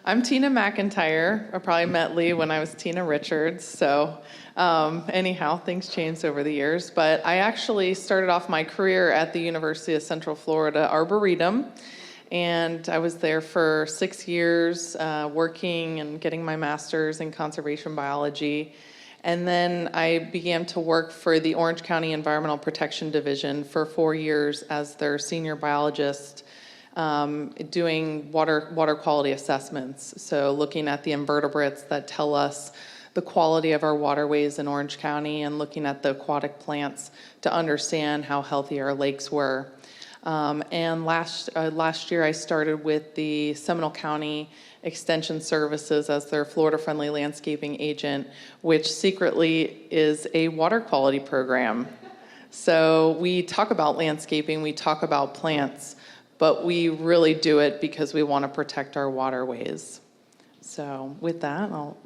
I'm Tina McIntyre. I probably met Lee when I was Tina Richards. So anyhow, things changed over the years. But I actually started off my career at the University of Central Florida Arboretum. And I was there for 6 years, working and getting my master's in conservation biology. And then I began to work for the Orange County Environmental Protection Division for 4 years as their senior biologist, doing water quality assessments. So looking at the invertebrates that tell us the quality of our waterways in Orange County and looking at the aquatic plants to understand how healthy our lakes were. And last year I started with the Seminole County Extension Services as their Florida-Friendly landscaping agent, which secretly is a water quality program. So we talk about landscaping, we talk about plants, but we really do it because we want to protect our waterways. So with that, I'll,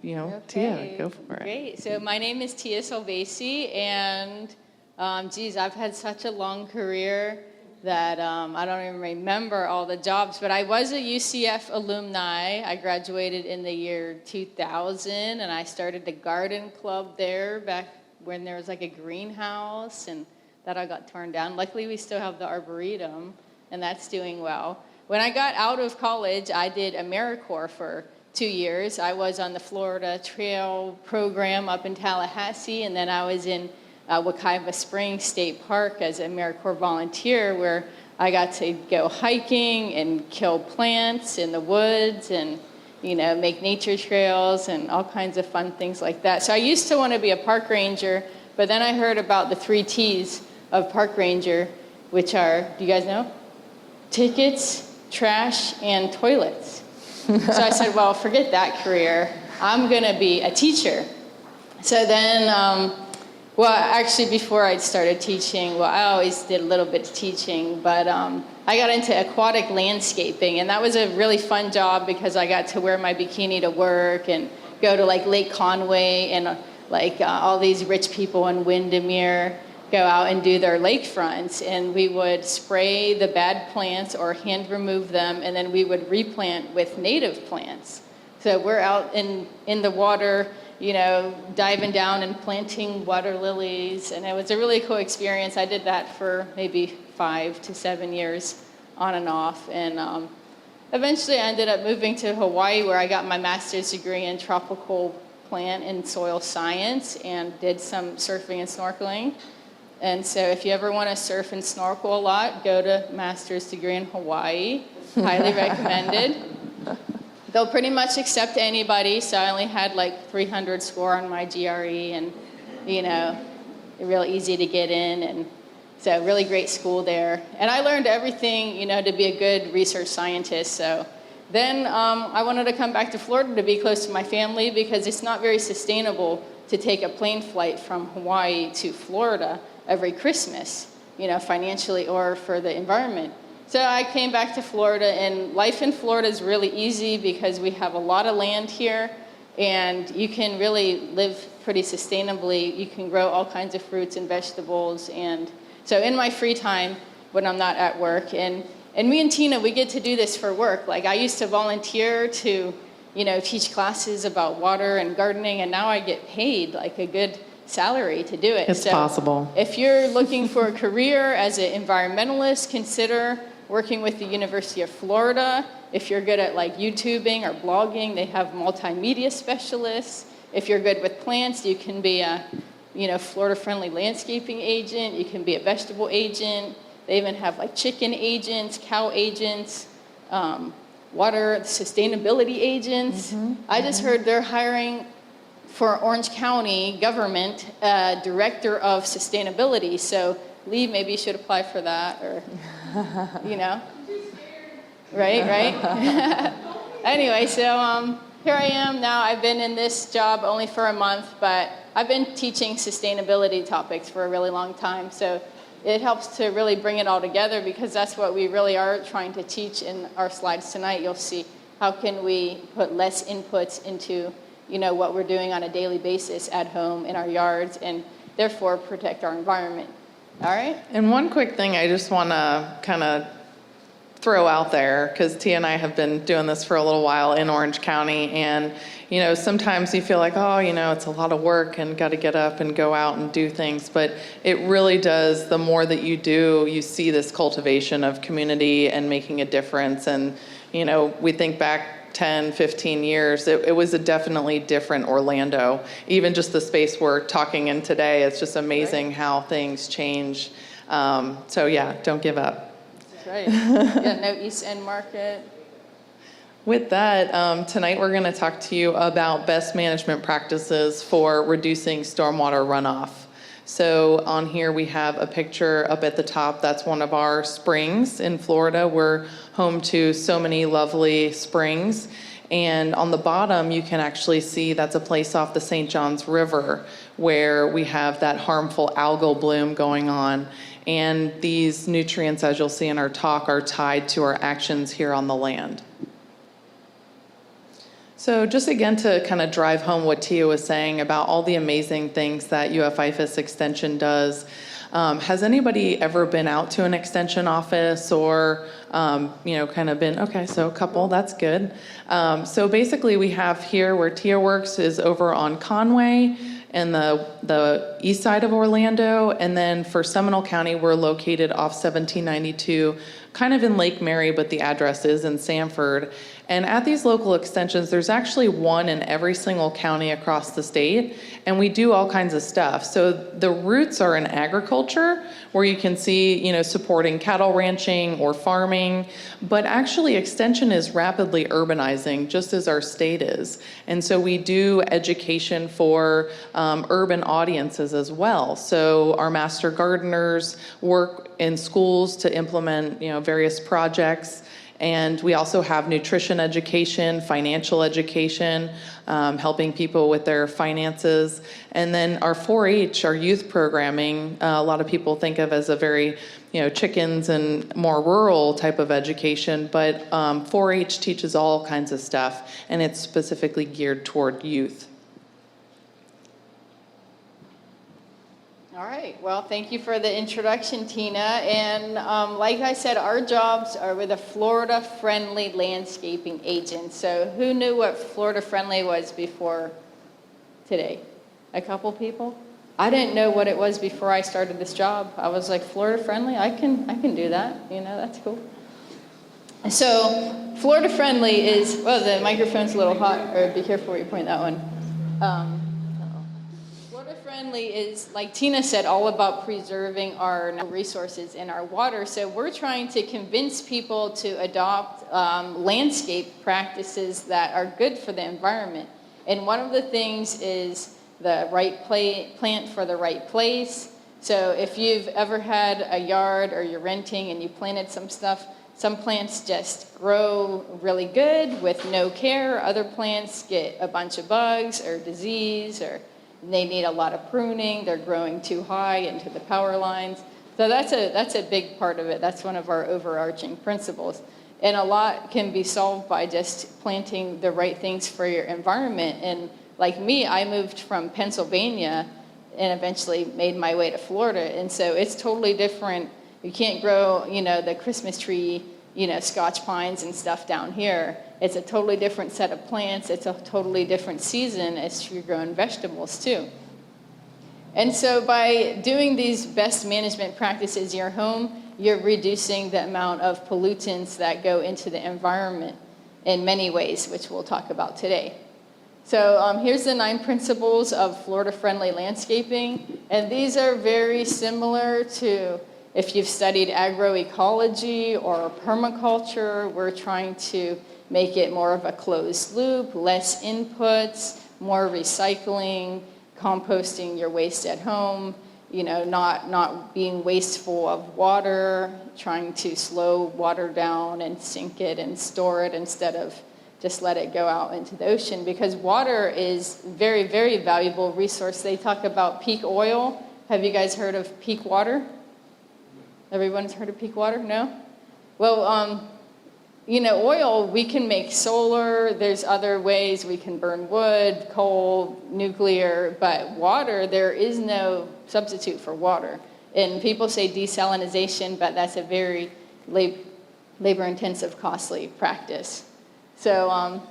Tia, go for it. Great. So my name is Tia Silvasy, and I've had such a long career that I don't even remember all the jobs, but I was a UCF alumni. I graduated in the year 2000, and I started the garden club there back when there was like a greenhouse, and that all got torn down. Luckily, we still have the Arboretum, and that's doing well. When I got out of college, I did AmeriCorps for 2 years. I was on the Florida Trail program up in Tallahassee, and then I was in Wekiva Springs State Park as an AmeriCorps volunteer, where I got to go hiking and kill plants in the woods and make nature trails and all kinds of fun things like that. So I used to want to be a park ranger, but then I heard about the 3 T's of park ranger, which are, do you guys know? Tickets, trash, and toilets. So I said, well, forget that career. I'm going to be a teacher. So then, actually, before I started teaching, I always did a little bit of teaching, but I got into aquatic landscaping, and that was a really fun job because I got to wear my bikini to work and go to like Lake Conway and all these rich people in Windermere go out and do their lakefronts, and we would spray the bad plants or hand remove them, and then we would replant with native plants. So we're out in the water, diving down and planting water lilies, and it was a really cool experience. I did that for maybe 5 to 7 years on and off, and eventually I ended up moving to Hawaii, where I got my master's degree in tropical plant and soil science and did some surfing and snorkeling. And so if you ever want to surf and snorkel a lot, go to master's degree in Hawaii. Highly recommended. They'll pretty much accept anybody, so I only had 300 score on my GRE, and real easy to get in, and so really great school there. And I learned everything, to be a good research scientist. So then I wanted to come back to Florida to be close to my family, because it's not very sustainable to take a plane flight from Hawaii to Florida every Christmas, financially or for the environment. So I came back to Florida, and life in Florida is really easy because we have a lot of land here, and you can really live pretty sustainably. You can grow all kinds of fruits and vegetables. And so in my free time, when I'm not at work, and me and Tina, we get to do this for work. I used to volunteer to, teach classes about water and gardening, and now I get paid a good salary to do it. It's possible. If you're looking for a career as an environmentalist, consider working with the University of Florida. If you're good at YouTubing or blogging, they have multimedia specialists. If you're good with plants, you can be a Florida-friendly landscaping agent. You can be a vegetable agent. They even have chicken agents, cow agents, water sustainability agents. I just heard they're hiring for Orange County government, director of sustainability. So Lee, maybe you should apply for that, or, right? Anyway, so here I am now. I've been in this job only for a month, but I've been teaching sustainability topics for a really long time. So it helps to really bring it all together, because that's what we really are trying to teach in our slides tonight. You'll see how can we put less inputs into what we're doing on a daily basis at home in our yards, and therefore protect our environment. All right? And one quick thing I just want to kind of throw out there, because Tia and I have been doing this for a little while in Orange County, and sometimes you feel like, oh, it's a lot of work and got to get up and go out and do things, but it really does. The more that you do, you see this cultivation of community and making a difference. And we think back 10, 15 years, it was a definitely different Orlando. Even just the space we're talking in today, it's just amazing how things change. So yeah, don't give up. That's right. Yeah, no East End Market. With that, tonight we're going to talk to you about best management practices for reducing stormwater runoff. So on here we have a picture up at the top. That's one of our springs in Florida. We're home to so many lovely springs. And on the bottom, you can actually see that's a place off the St. Johns River where we have that harmful algal bloom going on. And these nutrients, as you'll see in our talk, are tied to our actions here on the land. So just again to kind of drive home what Tia was saying about all the amazing things that IFAS Extension does. Has anybody ever been out to an extension office or, kind of been, okay, so a couple, that's good. So basically we have here where Tia works is over on Conway and the east side of Orlando. And then for Seminole County, we're located off 1792, kind of in Lake Mary, but the address is in Sanford. And at these local extensions, there's actually one in every single county across the state, and we do all kinds of stuff. So the roots are in agriculture, where you can see, supporting cattle ranching or farming, but actually extension is rapidly urbanizing, just as our state is. And so we do education for urban audiences as well. So our master gardeners work in schools to implement, various projects. And we also have nutrition education, financial education, helping people with their finances. And then our 4-H, our youth programming, a lot of people think of as a very, chickens and more rural type of education, but 4-H teaches all kinds of stuff, and it's specifically geared toward youth. All right, well, thank you for the introduction, Tina. And like I said, our jobs are with a Florida-friendly landscaping agent. So who knew what Florida-friendly was before today? A couple people? I didn't know what it was before I started this job. I was like, Florida-friendly? I can do that. That's cool. So Florida-friendly is, well, the microphone's a little hot, or be careful where you point that one. Friendly is, like Tina said, all about preserving our resources and our water. So we're trying to convince people to adopt landscape practices that are good for the environment. And one of the things is the right plant for the right place. So if you've ever had a yard or you're renting and you planted some stuff, some plants just grow really good with no care. Other plants get a bunch of bugs or disease, or they need a lot of pruning. They're growing too high into the power lines. So that's a big part of it. That's one of our overarching principles. And a lot can be solved by just planting the right things for your environment. And like me, I moved from Pennsylvania and eventually made my way to Florida. And so it's totally different. You can't grow, the Christmas tree, Scotch pines and stuff down here. It's a totally different set of plants. It's a totally different season as you're growing vegetables too. And so by doing these best management practices in your home, you're reducing the amount of pollutants that go into the environment in many ways, which we'll talk about today. So here's the 9 principles of Florida-friendly landscaping. And these are very similar to if you've studied agroecology or permaculture. We're trying to make it more of a closed loop, less inputs, more recycling, composting your waste at home, not being wasteful of water, trying to slow water down and sink it and store it instead of just let it go out into the ocean, because water is very, very valuable resource. They talk about peak oil. Have you guys heard of peak water? Everyone's heard of peak water? No? Well, oil, we can make solar. There's other ways we can burn wood, coal, nuclear, but water, there is no substitute for water. And people say desalination, but that's a very labor-intensive, costly practice. So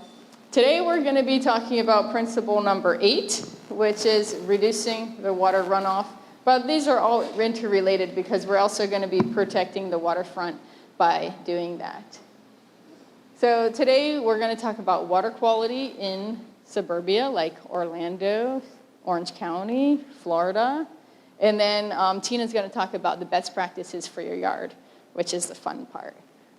today we're going to be talking about principle number 8, which is reducing the water runoff. But these are all interrelated because we're also going to be protecting the waterfront by doing that. So today we're going to talk about water quality in suburbia like Orlando, Orange County, Florida. And then Tina's going to talk about the best practices for your yard, which is the fun part.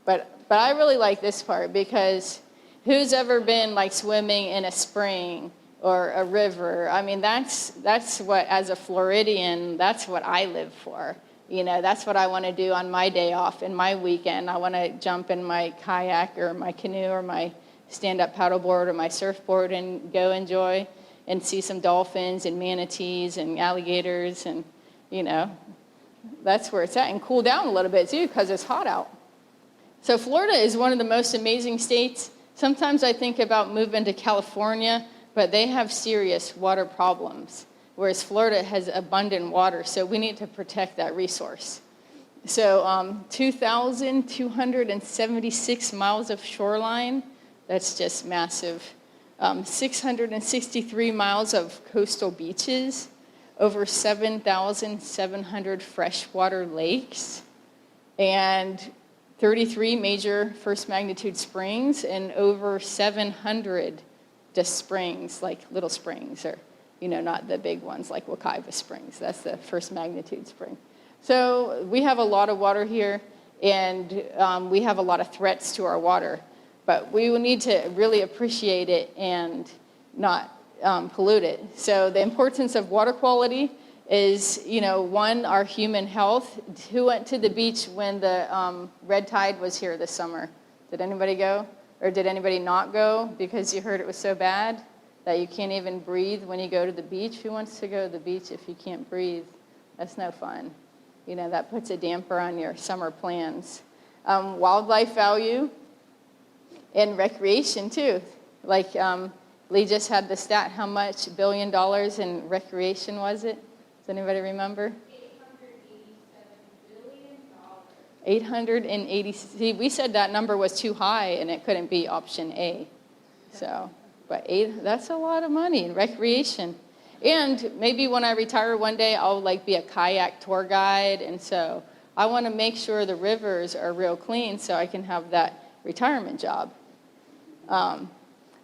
But I really like this part because who's ever been like swimming in a spring or a river? I mean, that's what, as a Floridian, that's what I live for. You know, that's what I want to do on my day off and my weekend. I want to jump in my kayak or my canoe or my stand-up paddleboard or my surfboard and go enjoy and see some dolphins and manatees and alligators, and, you know, that's where it's at. And cool down a little bit, too, because it's hot out. So Florida is one of the most amazing states. Sometimes I think about moving to California, but they have serious water problems, whereas Florida has abundant water, so we need to protect that resource. So 2,276 miles of shoreline, that's just massive. 663 miles of coastal beaches, over 7,700 freshwater lakes, and 33 major first magnitude springs, and over 700 just springs, like little springs, or, you know, not the big ones like Wekiva Springs. That's the first magnitude spring. So we have a lot of water here, and we have a lot of threats to our water. But we will need to really appreciate it and not pollute it. So the importance of water quality is, you know, one, our human health. Who went to the beach when the red tide was here this summer? Did anybody go? Or did anybody not go because you heard it was so bad that you can't even breathe when you go to the beach? Who wants to go to the beach if you can't breathe? That's no fun. You know, that puts a damper on your summer plans. Wildlife value. And recreation, too. Like Lee just had the stat, how much $1 billion in recreation was it? Does anybody remember? $887 billion. 880. See, we said that number was too high, and it couldn't be option A. So, but that's a lot of money in recreation. And maybe when I retire one day, I'll like be a kayak tour guide, and so I want to make sure the rivers are real clean so I can have that retirement job.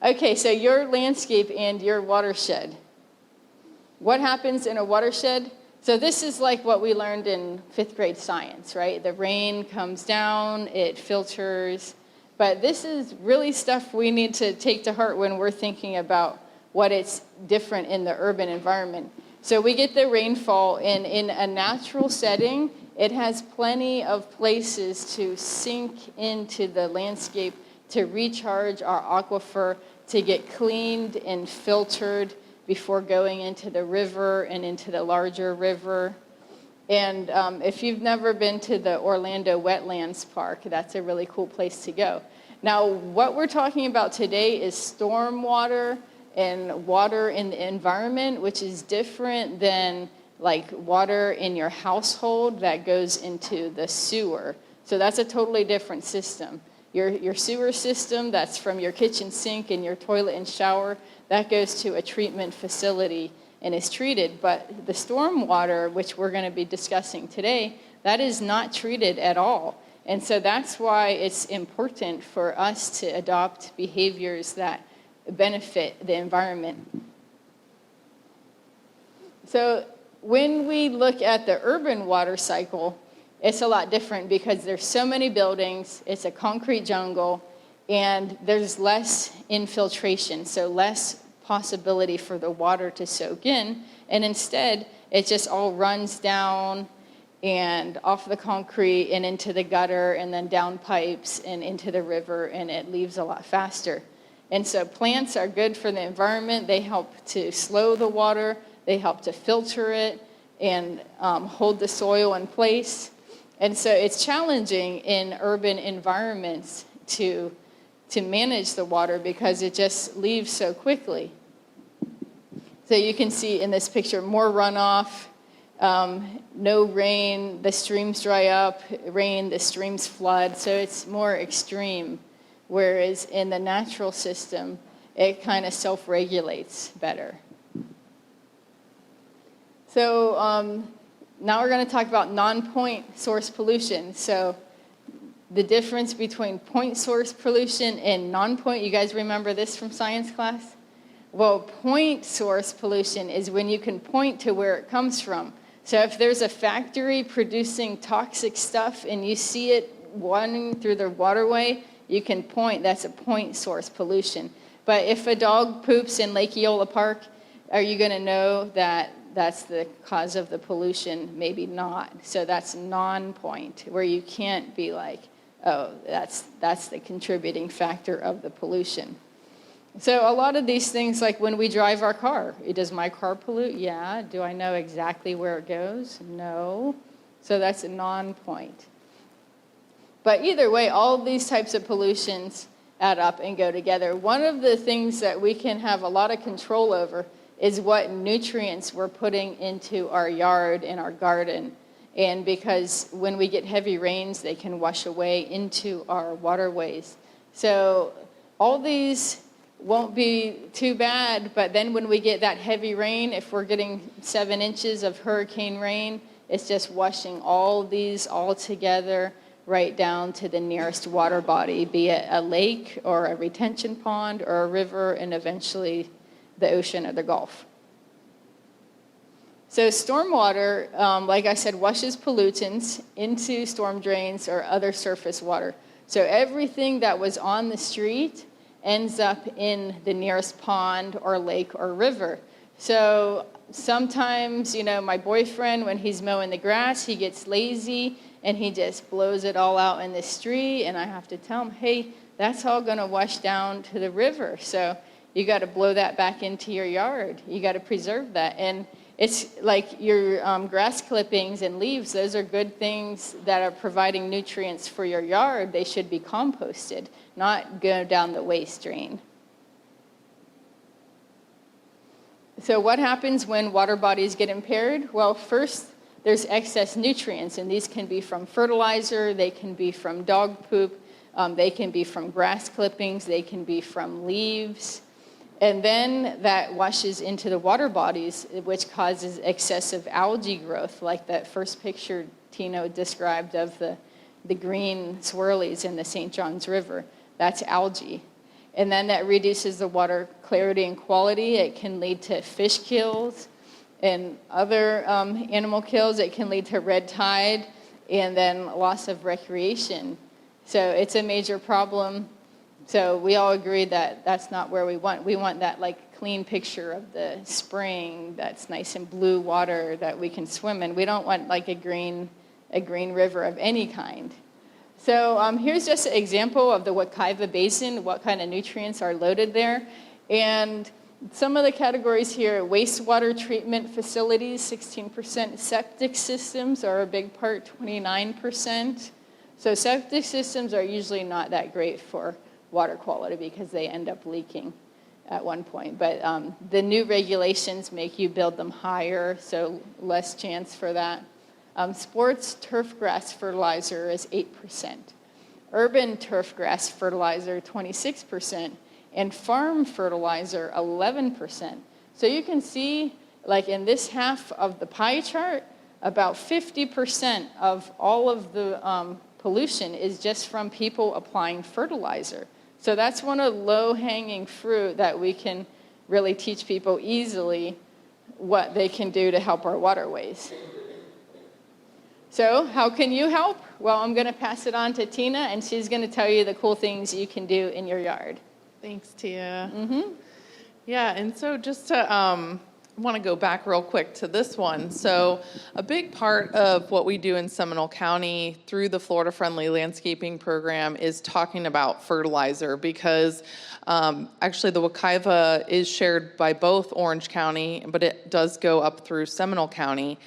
Okay, so your landscape and your watershed. What happens in a watershed? So this is like what we learned in 5th grade science, right? The rain comes down, it filters. But this is really stuff we need to take to heart when we're thinking about what it's different in the urban environment. So we get the rainfall, and in a natural setting, it has plenty of places to sink into the landscape, to recharge our aquifer, to get cleaned and filtered before going into the river and into the larger river. And if you've never been to the Orlando Wetlands Park, that's a really cool place to go. Now, what we're talking about today is stormwater and water in the environment, which is different than like water in your household that goes into the sewer. So that's a totally different system. Your sewer system, that's from your kitchen sink and your toilet and shower, that goes to a treatment facility and is treated. But the stormwater, which we're going to be discussing today, that is not treated at all. And so that's why it's important for us to adopt behaviors that benefit the environment. So when we look at the urban water cycle, it's a lot different because there's so many buildings, it's a concrete jungle, and there's less infiltration, so less possibility for the water to soak in, and instead it just all runs down and off the concrete and into the gutter and then down pipes and into the river, and it leaves a lot faster. And so plants are good for the environment. They help to slow the water, they help to filter it and hold the soil in place. And so it's challenging in urban environments to manage the water because it just leaves so quickly. So you can see in this picture more runoff, No rain, the streams dry up, rain, the streams flood, so it's more extreme. Whereas in the natural system, it kind of self-regulates better. So now we're going to talk about non-point source pollution. So the difference between point source pollution and non-point, you guys remember this from science class? Well, point source pollution is when you can point to where it comes from. So if there's a factory producing toxic stuff and you see it running through the waterway, you can point, that's a point source pollution. But if a dog poops in Lake Eola Park, are you going to know that that's the cause of the pollution? Maybe not. So that's non-point, where you can't be like, oh, that's the contributing factor of the pollution. So a lot of these things, like when we drive our car, does my car pollute? Yeah. Do I know exactly where it goes? No. So that's a non-point. But either way, all these types of pollutions add up and go together. One of the things that we can have a lot of control over is what nutrients we're putting into our yard and our garden. And because when we get heavy rains, they can wash away into our waterways. So all these won't be too bad, but then when we get that heavy rain, if we're getting 7 inches of hurricane rain, it's just washing all these all together right down to the nearest water body, be it a lake or a retention pond or a river, and eventually the ocean or the Gulf. So stormwater, like I said, washes pollutants into storm drains or other surface water. So everything that was on the street ends up in the nearest pond or lake or river. So sometimes, you know, my boyfriend, when he's mowing the grass, he gets lazy and he just blows it all out in the street, and I have to tell him, hey, that's all going to wash down to the river. So you got to blow that back into your yard. You got to preserve that. And it's like your grass clippings and leaves, those are good things that are providing nutrients for your yard. They should be composted, not go down the waste drain. So what happens when water bodies get impaired? Well, first, there's excess nutrients, and these can be from fertilizer, they can be from dog poop, they can be from grass clippings, they can be from leaves. And then that washes into the water bodies, which causes excessive algae growth, like that first picture Tino described of the green swirlies in the St. Johns River. That's algae. And then that reduces the water clarity and quality. It can lead to fish kills and other animal kills. It can lead to red tide and then loss of recreation. So it's a major problem. So we all agree that that's not where we want. We want that like clean picture of the spring that's nice and blue water that we can swim in. We don't want like a green river of any kind. So here's just an example of the Wekiva Basin, what kind of nutrients are loaded there. And some of the categories here, wastewater treatment facilities, 16%. Septic systems are a big part, 29%. So septic systems are usually not that great for water quality because they end up leaking at one point. But the new regulations make you build them higher, so less chance for that. Sports turf grass fertilizer is 8%. Urban turf grass fertilizer, 26%. And farm fertilizer, 11%. So you can see, like in this half of the pie chart, about 50% of all of the pollution is just from people applying fertilizer. So that's one of the low-hanging fruit that we can really teach people easily what they can do to help our waterways. So how can you help? Well, I'm going to pass it on to Tina, and she's going to tell you the cool things you can do in your yard. Thanks, Tia. Yeah, and so just to want to go back real quick to this one. So a big part of what we do in Seminole County through the FloridaFriendly landscaping program is talking about fertilizer, because actually the Wekiva is shared by both Orange County, but it does go up through Seminole County.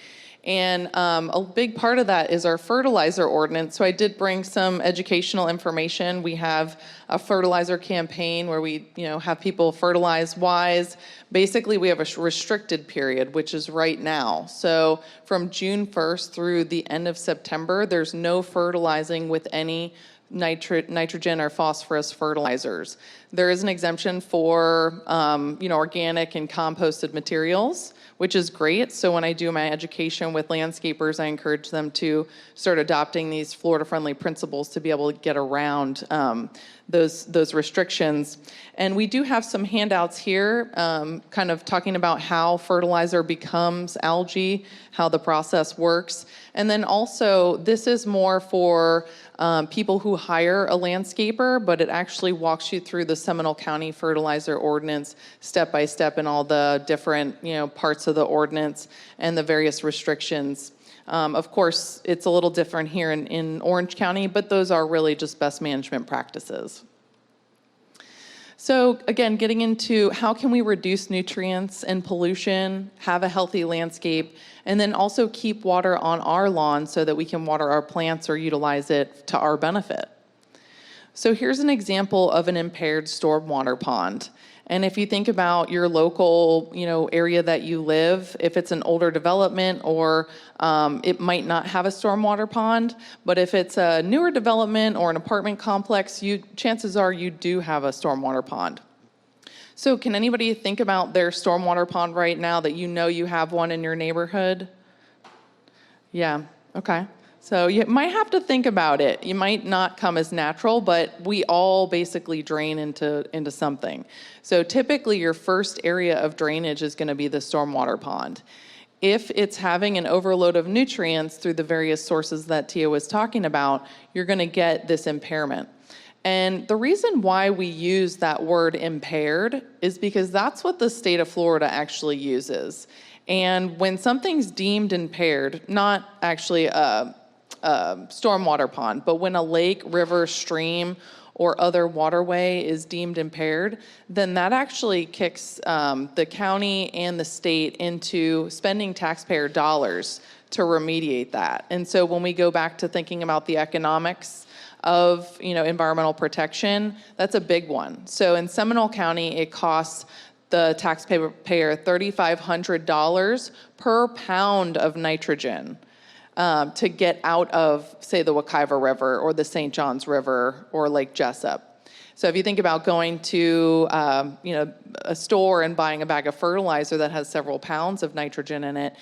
And a big part of that is our fertilizer ordinance. So I did bring some educational information. We have a fertilizer campaign where we, have people fertilize wise. Basically, we have a restricted period, which is right now. So from June 1st through the end of September, there's no fertilizing with any nitrogen or phosphorus fertilizers. There is an exemption for, organic and composted materials, which is great. So when I do my education with landscapers, I encourage them to start adopting these Florida-friendly principles to be able to get around those restrictions. And we do have some handouts here, kind of talking about how fertilizer becomes algae, how the process works. And then also, this is more for people who hire a landscaper, but it actually walks you through the Seminole County Fertilizer Ordinance step by step in all the different, parts of the ordinance and the various restrictions. Of course, it's a little different here in Orange County, but those are really just best management practices. So again, getting into how can we reduce nutrients and pollution, have a healthy landscape, and then also keep water on our lawn so that we can water our plants or utilize it to our benefit. So here's an example of an impaired stormwater pond. And if you think about your local, area that you live, if it's an older development or it might not have a stormwater pond, but if it's a newer development or an apartment complex, chances are you do have a stormwater pond. So can anybody think about their stormwater pond right now that you have one in your neighborhood? Yeah, okay. So you might have to think about it. You might not come as natural, but we all basically drain into something. So typically your first area of drainage is going to be the stormwater pond. If it's having an overload of nutrients through the various sources that Tia was talking about, you're going to get this impairment. And the reason why we use that word impaired is because that's what the state of Florida actually uses. And when something's deemed impaired, not actually a stormwater pond, but when a lake, river, stream, or other waterway is deemed impaired, then that actually kicks the county and the state into spending taxpayer dollars to remediate that. And so when we go back to thinking about the economics of environmental protection, that's a big one. So in Seminole County, it costs the taxpayer $3,500 per pound of nitrogen to get out of, say, the Wekiva River or the St. Johns River or Lake Jessup. So if you think about going to a store and buying a bag of fertilizer that has several pounds of nitrogen in it,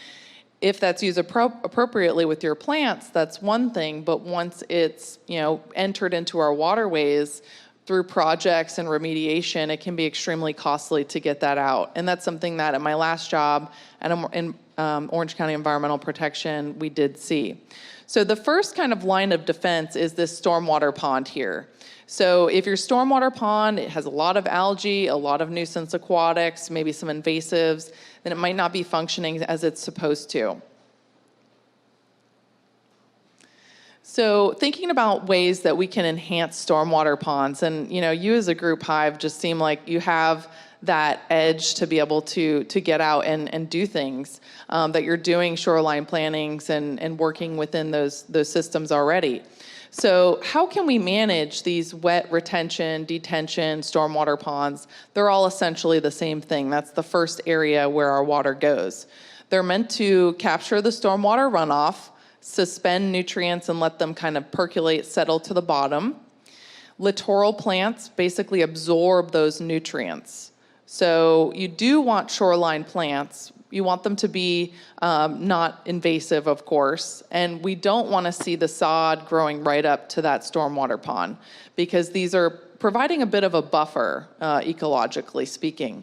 if that's used appropriately with your plants, that's one thing. But once it's entered into our waterways through projects and remediation, it can be extremely costly to get that out. And that's something that at my last job in Orange County Environmental Protection, we did see. So the first kind of line of defense is this stormwater pond here. So if your stormwater pond, it has a lot of algae, a lot of nuisance aquatics, maybe some invasives, then it might not be functioning as it's supposed to. So thinking about ways that we can enhance stormwater ponds, and you as a group Hive just seem like you have that edge to be able to get out and do things, that you're doing shoreline plannings and working within those systems already. So how can we manage these wet retention, detention, stormwater ponds? They're all essentially the same thing. That's the first area where our water goes. They're meant to capture the stormwater runoff, suspend nutrients and let them kind of percolate, settle to the bottom. Littoral plants basically absorb those nutrients. So you do want shoreline plants. You want them to be not invasive, of course, and we don't want to see the sod growing right up to that stormwater pond because these are providing a bit of a buffer, ecologically speaking.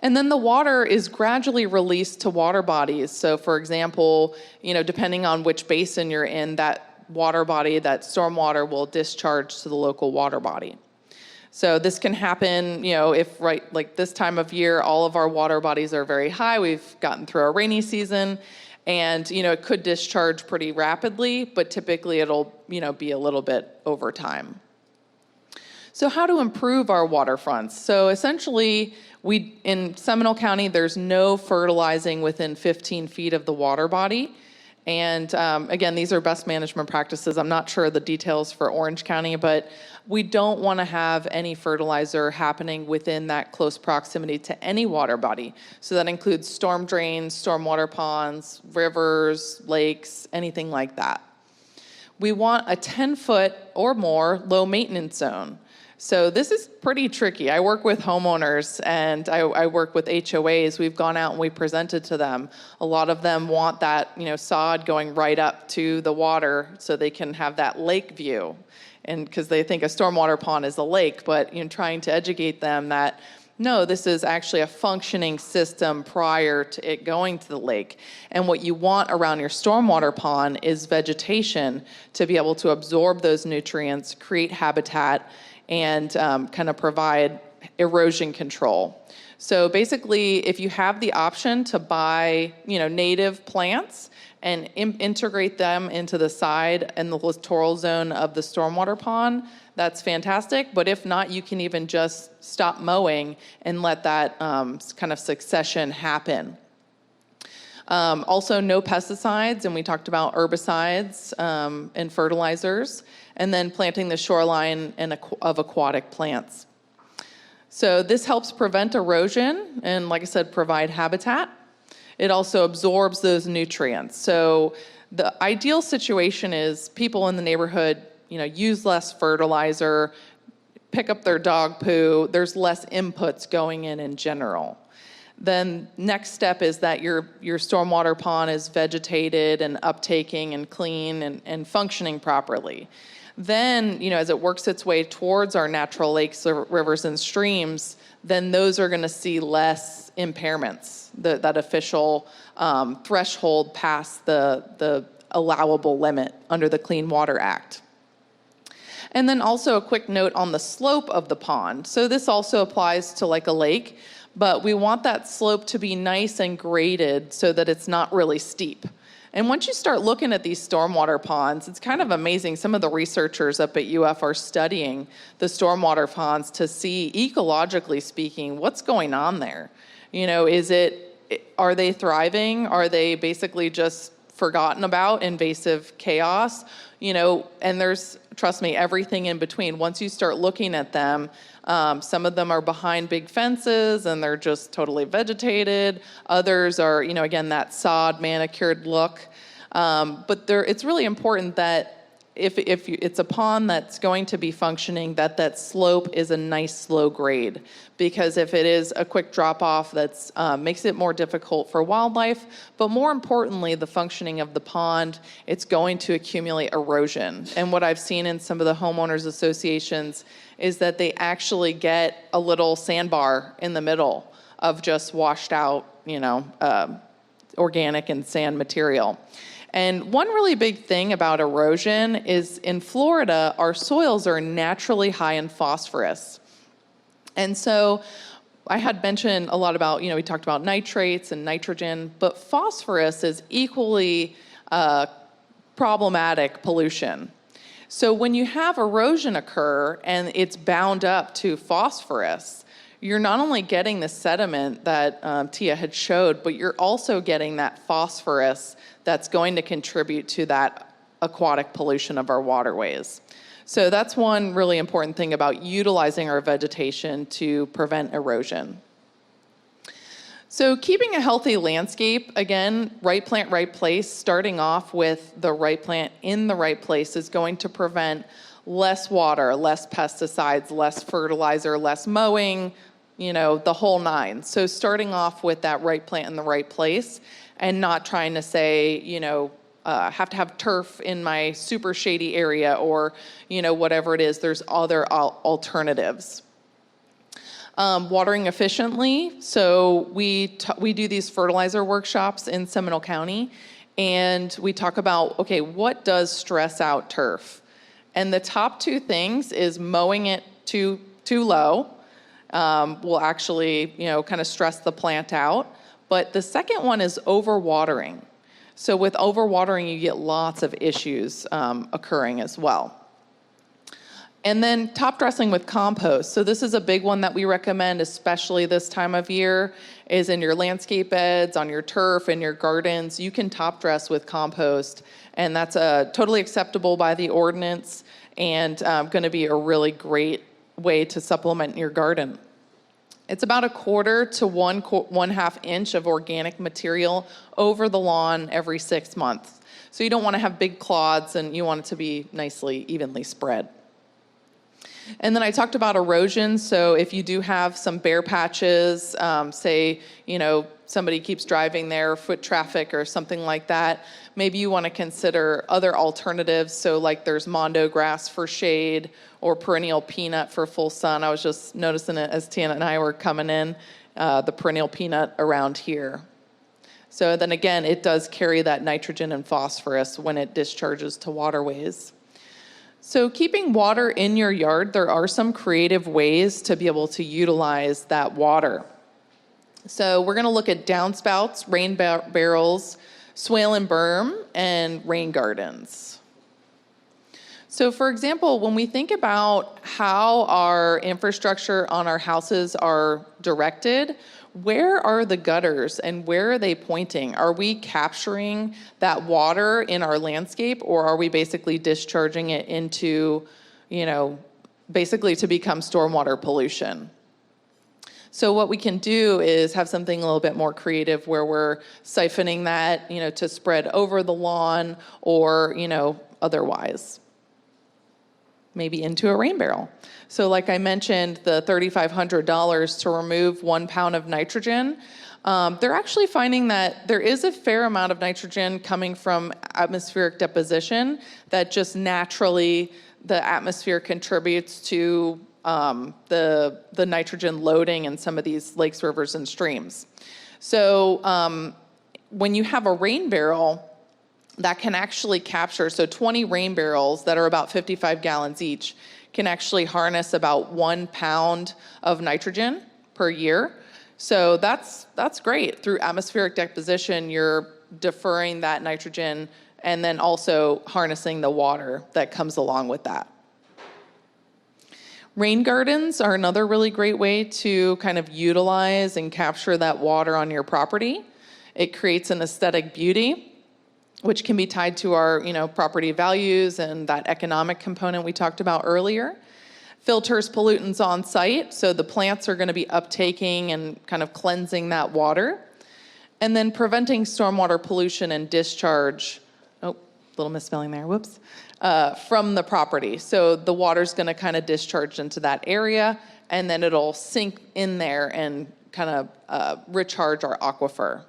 And then the water is gradually released to water bodies. So for example, depending on which basin you're in, that water body, that stormwater will discharge to the local water body. So this can happen, if like this time of year, all of our water bodies are very high. We've gotten through our rainy season and, it could discharge pretty rapidly, but typically it'll, be a little bit over time. So how to improve our waterfronts? So essentially, in Seminole County, there's no fertilizing within 15 feet of the water body. And again, these are best management practices. I'm not sure of the details for Orange County, but we don't want to have any fertilizer happening within that close proximity to any water body. So that includes storm drains, stormwater ponds, rivers, lakes, anything like that. We want a 10-foot or more low maintenance zone. So this is pretty tricky. I work with homeowners and I work with HOAs. We've gone out and we presented to them. A lot of them want that, sod going right up to the water so they can have that lake view. And because they think a stormwater pond is a lake, but trying to educate them that no, this is actually a functioning system prior to it going to the lake. And what you want around your stormwater pond is vegetation to be able to absorb those nutrients, create habitat, and kind of provide erosion control. So basically, if you have the option to buy, native plants and integrate them into the side and the littoral zone of the stormwater pond, that's fantastic. But if not, you can even just stop mowing and let that kind of succession happen. Also, no pesticides, and we talked about herbicides and fertilizers, and then planting the shoreline of aquatic plants. So this helps prevent erosion and, like I said, provide habitat. It also absorbs those nutrients. So the ideal situation is people in the neighborhood, use less fertilizer, pick up their dog poo, there's less inputs going in general. Then next step is that your stormwater pond is vegetated and uptaking and clean and functioning properly. Then, as it works its way towards our natural lakes, rivers, and streams, then those are going to see less impairments, that official threshold past the allowable limit under the Clean Water Act. And then also a quick note on the slope of the pond. So this also applies to like a lake, but we want that slope to be nice and graded so that it's not really steep. And once you start looking at these stormwater ponds, it's kind of amazing. Some of the researchers up at UF are studying the stormwater ponds to see, ecologically speaking, what's going on there. Are they thriving? Are they basically just forgotten about, invasive chaos? And there's, trust me, everything in between. Once you start looking at them, some of them are behind big fences and they're just totally vegetated. Others are, again, that sod manicured look. But it's really important that if it's a pond that's going to be functioning, that slope is a nice slow grade. Because if it is a quick drop off, that's makes it more difficult for wildlife. But more importantly, the functioning of the pond, it's going to accumulate erosion. And what I've seen in some of the homeowners associations is that they actually get a little sandbar in the middle of just washed out, organic and sand material. And one really big thing about erosion is in Florida, our soils are naturally high in phosphorus. And so I had mentioned a lot about, we talked about nitrates and nitrogen, but phosphorus is equally problematic pollution. So when you have erosion occur and it's bound up to phosphorus, you're not only getting the sediment that Tia had showed, but you're also getting that phosphorus that's going to contribute to that aquatic pollution of our waterways. So that's one really important thing about utilizing our vegetation to prevent erosion. So keeping a healthy landscape, again, right plant, right place, starting off with the right plant in the right place is going to prevent less water, less pesticides, less fertilizer, less mowing, the whole nine. So starting off with that right plant in the right place and not trying to say, have to have turf in my super shady area or, whatever it is. There's other alternatives. Watering efficiently. So we do these fertilizer workshops in Seminole County, and we talk about, okay, what does stress out turf? And the top two things is mowing it too low. Will actually, kind of stress the plant out. But the second one is overwatering. So with overwatering, you get lots of issues occurring as well. And then top dressing with compost. So this is a big one that we recommend, especially this time of year, is in your landscape beds, on your turf, in your gardens. You can top dress with compost, and that's totally acceptable by the ordinance and going to be a really great way to supplement your garden. It's about 1/4 to 1.5 inch of organic material over the lawn every 6 months. So you don't want to have big clods, and you want it to be nicely, evenly spread. And then I talked about erosion. So if you do have some bare patches, say, somebody keeps driving there, foot traffic or something like that, maybe you want to consider other alternatives. So like there's mondo grass for shade or perennial peanut for full sun. I was just noticing it as Tina and I were coming in, the perennial peanut around here. So then again, it does carry that nitrogen and phosphorus when it discharges to waterways. So keeping water in your yard, there are some creative ways to be able to utilize that water. So we're going to look at downspouts, rain barrels, swale and berm, and rain gardens. So for example, when we think about how our infrastructure on our houses are directed, where are the gutters and where are they pointing? Are we capturing that water in our landscape, or are we basically discharging it into, basically to become stormwater pollution? So what we can do is have something a little bit more creative where we're siphoning that, to spread over the lawn or, otherwise. Maybe into a rain barrel. So like I mentioned, the $3,500 to remove 1 pound of nitrogen, they're actually finding that there is a fair amount of nitrogen coming from atmospheric deposition that just naturally the atmosphere contributes to the nitrogen loading in some of these lakes, rivers, and streams. So when you have a rain barrel, that can actually capture, so 20 rain barrels that are about 55 gallons each can actually harness about 1 pound of nitrogen per year. So that's great. Through atmospheric deposition, you're deferring that nitrogen and then also harnessing the water that comes along with that. Rain gardens are another really great way to kind of utilize and capture that water on your property. It creates an aesthetic beauty, which can be tied to our, property values and that economic component we talked about earlier. Filters pollutants on site, so the plants are going to be uptaking and kind of cleansing that water. And then preventing stormwater pollution and discharge, little misspelling there, whoops, from the property. So the water's going to kind of discharge into that area, and then it'll sink in there and kind of recharge our aquifer.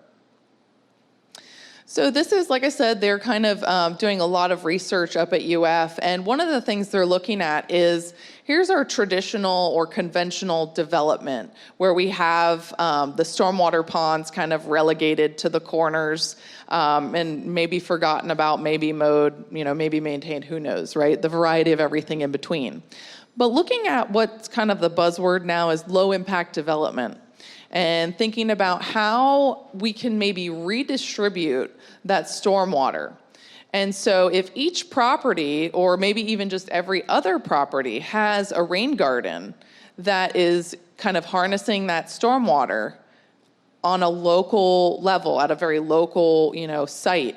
So this is, like I said, they're kind of doing a lot of research up at UF, and one of the things they're looking at is, here's our traditional or conventional development, where we have the stormwater ponds kind of relegated to the corners, and maybe forgotten about, maybe mowed, maybe maintained, who knows, right? The variety of everything in between. But looking at what's kind of the buzzword now is low impact development, and thinking about how we can maybe redistribute that stormwater. And so if each property, or maybe even just every other property, has a rain garden that is kind of harnessing that stormwater on a local level, at a very local, site,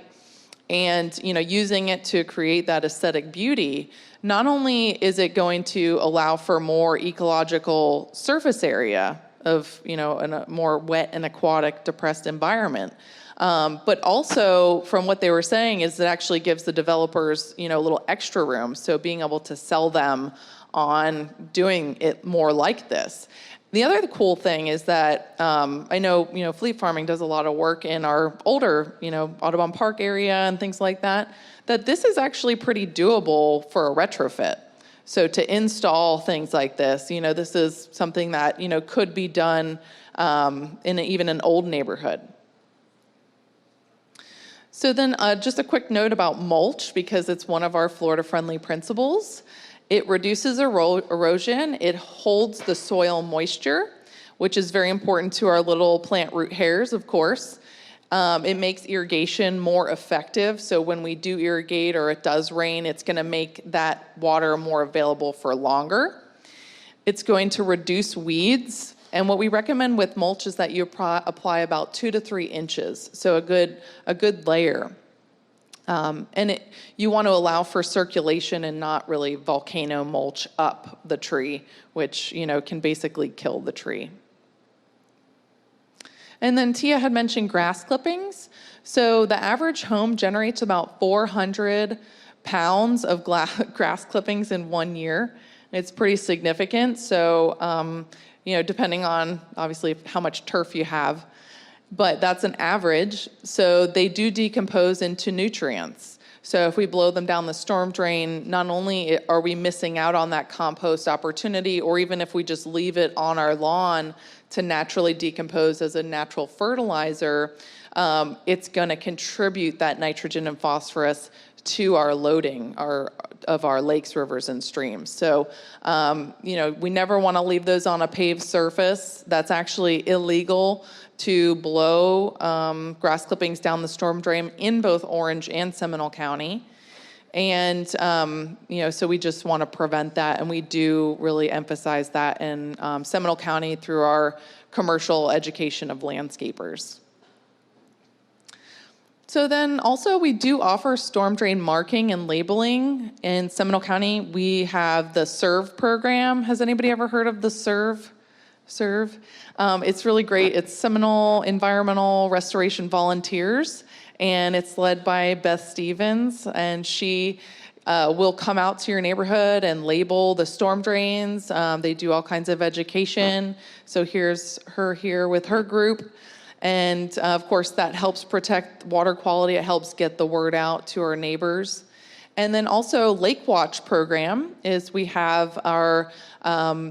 and, using it to create that aesthetic beauty, not only is it going to allow for more ecological surface area of, in a more wet and aquatic depressed environment, but also from what they were saying is it actually gives the developers, a little extra room. So being able to sell them on doing it more like this. The other cool thing is that I know, Fleet Farming does a lot of work in our older, Audubon Park area and things like that, that this is actually pretty doable for a retrofit. So to install things like this, this is something that, could be done in even an old neighborhood. So then just a quick note about mulch, because it's one of our Florida-friendly principles. It reduces erosion. It holds the soil moisture, which is very important to our little plant root hairs, of course. It makes irrigation more effective. So when we do irrigate or it does rain, it's going to make that water more available for longer. It's going to reduce weeds. And what we recommend with mulch is that you apply about 2 to 3 inches, so a good layer. You want to allow for circulation and not really volcano mulch up the tree, which can basically kill the tree. And then Tia had mentioned grass clippings. So the average home generates about 400 pounds of grass clippings in 1 year. It's pretty significant. So depending on obviously how much turf you have, but that's an average. So they do decompose into nutrients. So if we blow them down the storm drain, not only are we missing out on that compost opportunity, or even if we just leave it on our lawn to naturally decompose as a natural fertilizer, it's going to contribute that nitrogen and phosphorus to our loading of our lakes, rivers, and streams. So, we never want to leave those on a paved surface. That's actually illegal to blow grass clippings down the storm drain in both Orange and Seminole County. And, so we just want to prevent that. And we do really emphasize that in Seminole County through our commercial education of landscapers. So then also we do offer storm drain marking and labeling. In Seminole County, we have the SERVE program. Has anybody ever heard of the SERVE? It's really great. It's Seminole Environmental Restoration Volunteers, and it's led by Beth Stevens, and she will come out to your neighborhood and label the storm drains. They do all kinds of education. So here's her here with her group. And of course, that helps protect water quality. It helps get the word out to our neighbors. And then also Lake Watch program is we have our,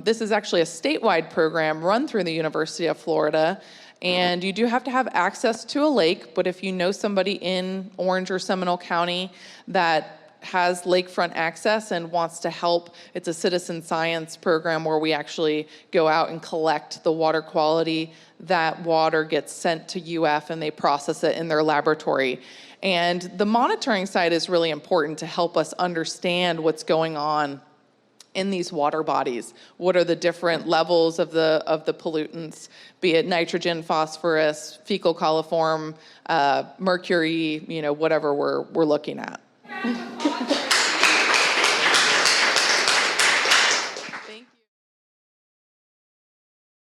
this is actually a statewide program run through the University of Florida. And you do have to have access to a lake, but if you know somebody in Orange or Seminole County that has lakefront access and wants to help, it's a citizen science program where we actually go out and collect the water quality. That water gets sent to UF and they process it in their laboratory. And the monitoring side is really important to help us understand what's going on in these water bodies. What are the different levels of the pollutants, be it nitrogen, phosphorus, fecal coliform, mercury, whatever we're looking at.